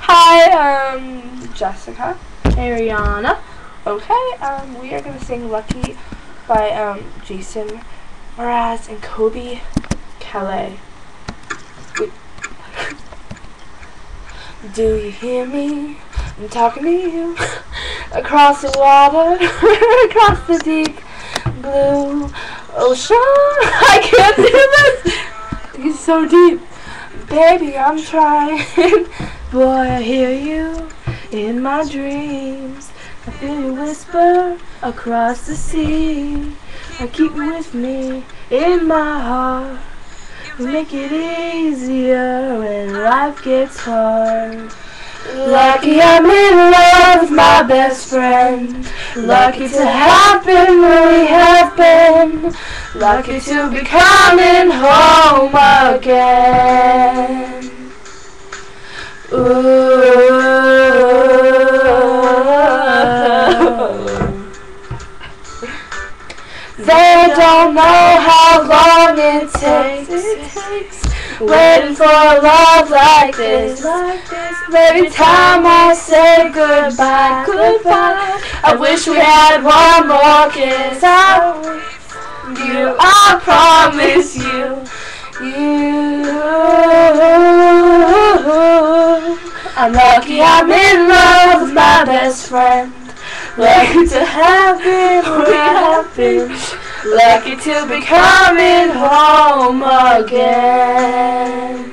Hi, Jessica. Ariana. Okay, we are gonna sing Lucky by Jason Mraz and Kobe Calais. Do you hear me? I'm talking to you. Across the water, across the deep blue ocean. I can't do this. He's so deep. Baby, I'm trying. Boy, I hear you in my dreams. I feel you whisper across the sea. I keep you with me in my heart. We make it easier when life gets hard. Lucky I'm in love with my best friend. Lucky to have been where we have been. Lucky to be coming home again. Ooh. They don't know how long it takes waiting for a love like this. Every time I say goodbye, I wish we had one more kiss. I promise you. I'm lucky I'm in love with my best friend. Lucky to have been where I have been. Lucky to be coming home again.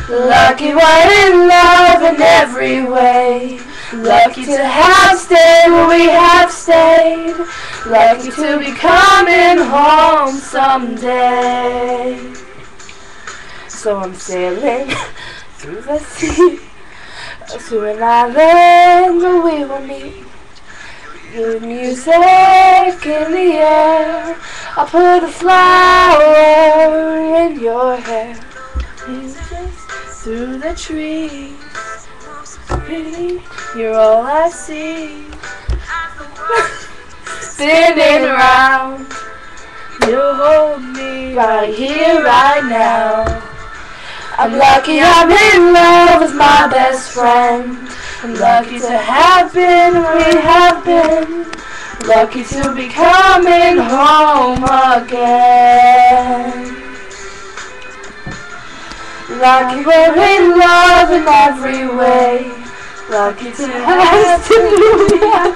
Lucky we're in love in every way. Lucky to have stayed where we have stayed. Lucky to be coming home someday. So I'm sailing through the sea to an island where we will meet. Good music in the air. I'll put a flower in your hair. Music through the trees. Pretty, you're all I see. Spinning around, you hold me right here, right now. I'm lucky I'm in love with my best friend. I'm lucky to have been where we have been. Lucky to be coming home again. Lucky we're in love in every way. Lucky to have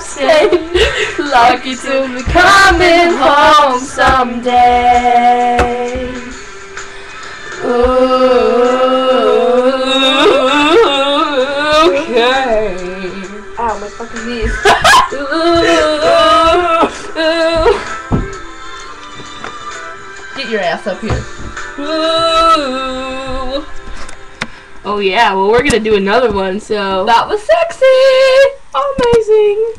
stayed. Lucky to be coming home someday. Ooh, okay. Ow, my fucking knees. Get your ass up here. Ooh. Oh yeah, well we're gonna do another one, so that was sexy! Amazing!